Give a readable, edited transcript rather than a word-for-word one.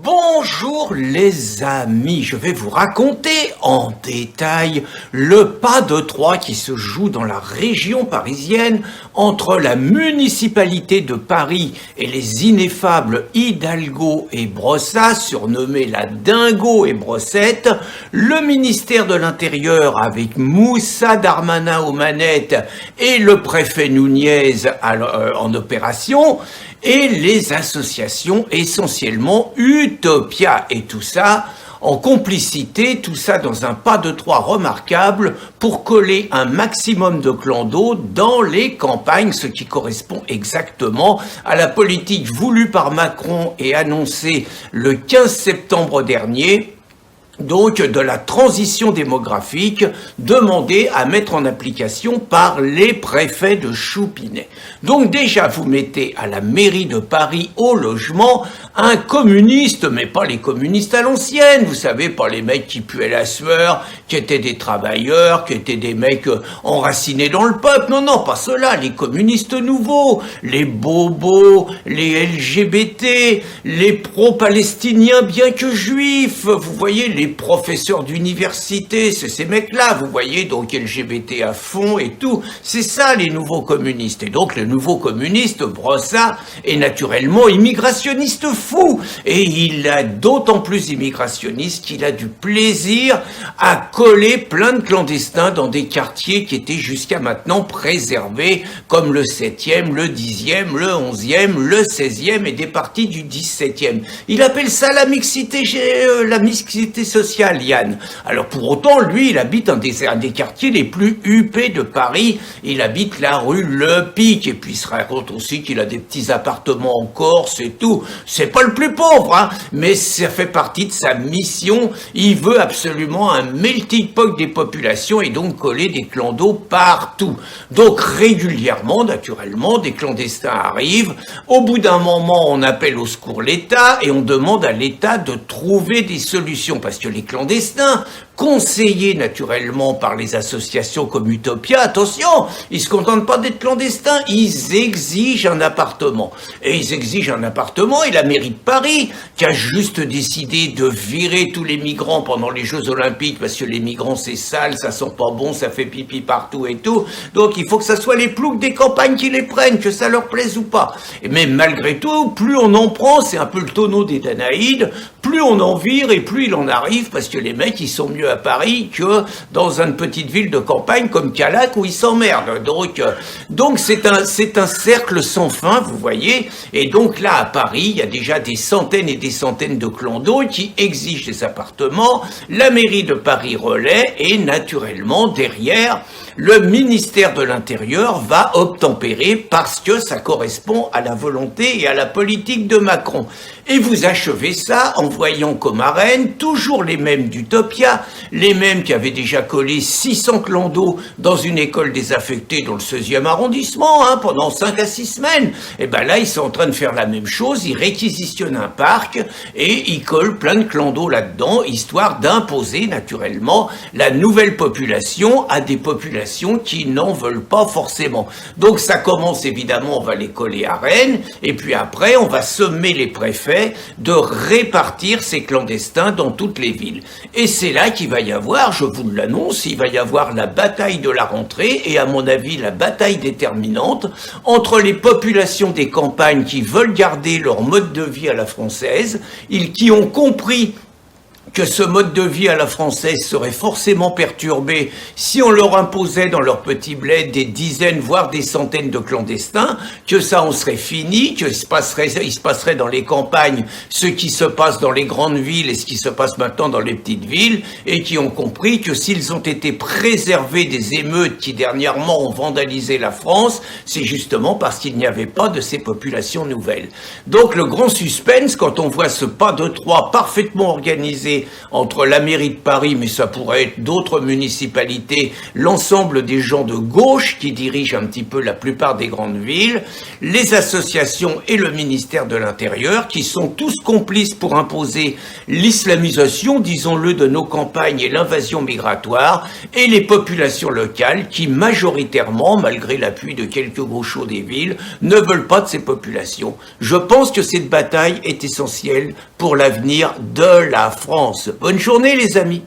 Bonjour les amis, je vais vous raconter en détail le pas de Troie qui se joue dans la région parisienne entre la municipalité de Paris et les ineffables Hidalgo et Brossat, surnommés la Dingo et Brossette, le ministère de l'Intérieur avec Moussa Darmanin aux manettes et le préfet Nunez en opération, et les associations essentiellement Utopia, et tout ça en complicité, tout ça dans un pas de Troie remarquable pour coller un maximum de clandos dans les campagnes, ce qui correspond exactement à la politique voulue par Macron et annoncée le 15 septembre dernier, donc de la transition démographique demandée à mettre en application par les préfets de Choupinet. Donc déjà, vous mettez à la mairie de Paris au logement un communiste, mais pas les communistes à l'ancienne, vous savez, pas les mecs qui puaient la sueur, qui étaient des travailleurs, qui étaient des mecs enracinés dans le peuple, non, pas ceux-là, les communistes nouveaux, les bobos, les LGBT, les pro-palestiniens bien que juifs, vous voyez, les professeurs d'université, c'est ces mecs-là, vous voyez, donc LGBT à fond et tout, c'est ça les nouveaux communistes. Et donc le nouveau communiste, Brossat, est naturellement immigrationniste fou, et il a d'autant plus immigrationniste qu'il a du plaisir à coller plein de clandestins dans des quartiers qui étaient jusqu'à maintenant préservés, comme le 7e, le 10e, le 11e, le 16e et des parties du 17e. Il appelle ça la mixité sociale, Yann. Alors pour autant, lui, il habite un des quartiers les plus huppés de Paris. Il habite la rue Le Pic, et puis il se raconte aussi qu'il a des petits appartements en Corse et tout. C'est pas le plus pauvre, hein, mais ça fait partie de sa mission. Il veut absolument un melting pot des populations et donc coller des clandos partout. Donc régulièrement, naturellement, des clandestins arrivent. Au bout d'un moment, on appelle au secours l'État et on demande à l'État de trouver des solutions, parce que les clandestins, conseillés naturellement par les associations comme Utopia, attention, ils se contentent pas d'être clandestins, ils exigent un appartement. Et ils exigent un appartement, et la mairie de Paris, qui a juste décidé de virer tous les migrants pendant les Jeux Olympiques, parce que les migrants c'est sale, ça sent pas bon, ça fait pipi partout et tout, donc il faut que ça soit les ploucs des campagnes qui les prennent, que ça leur plaise ou pas. Mais malgré tout, plus on en prend, c'est un peu le tonneau des Danaïdes, plus on en vire et plus il en arrive, parce que les mecs ils sont mieux à Paris que dans une petite ville de campagne comme Calac où ils s'emmerdent. Donc c'est un cercle sans fin, vous voyez, et donc là à Paris il y a déjà des centaines et des centaines de clandos qui exigent des appartements, la mairie de Paris relaie, et naturellement derrière le ministère de l'Intérieur va obtempérer parce que ça correspond à la volonté et à la politique de Macron. Et vous achevez ça en voyant comme arène toujours les mêmes d'Utopia, les mêmes qui avaient déjà collé 600 clandos dans une école désaffectée dans le 16e arrondissement, pendant 5 à 6 semaines. Et ben là, ils sont en train de faire la même chose, ils réquisitionnent un parc et ils collent plein de clandos là-dedans, histoire d'imposer naturellement la nouvelle population à des populations qui n'en veulent pas forcément. Donc ça commence évidemment, on va les coller à Rennes, et puis après on va sommer les préfets de répartir ces clandestins dans toutes les villes. Et c'est là qu'il va y avoir, je vous l'annonce, il va y avoir la bataille de la rentrée, et à mon avis la bataille déterminante entre les populations des campagnes qui veulent garder leur mode de vie à la française, qui ont compris que ce mode de vie à la française serait forcément perturbé si on leur imposait dans leur petit bled des dizaines, voire des centaines de clandestins, que ça en serait fini, qu'il se passerait dans les campagnes ce qui se passe dans les grandes villes et ce qui se passe maintenant dans les petites villes, et qui ont compris que s'ils ont été préservés des émeutes qui dernièrement ont vandalisé la France, c'est justement parce qu'il n'y avait pas de ces populations nouvelles. Donc le grand suspense, quand on voit ce pas de Troie parfaitement organisé complicité entre la mairie de Paris, mais ça pourrait être d'autres municipalités, l'ensemble des gens de gauche qui dirigent un petit peu la plupart des grandes villes, les associations et le ministère de l'Intérieur, qui sont tous complices pour imposer l'islamisation, disons-le, de nos campagnes et l'invasion migratoire, et les populations locales qui, majoritairement, malgré l'appui de quelques gauchos des villes, ne veulent pas de ces populations. Je pense que cette bataille est essentielle pour l'avenir de la France. Bonne journée les amis.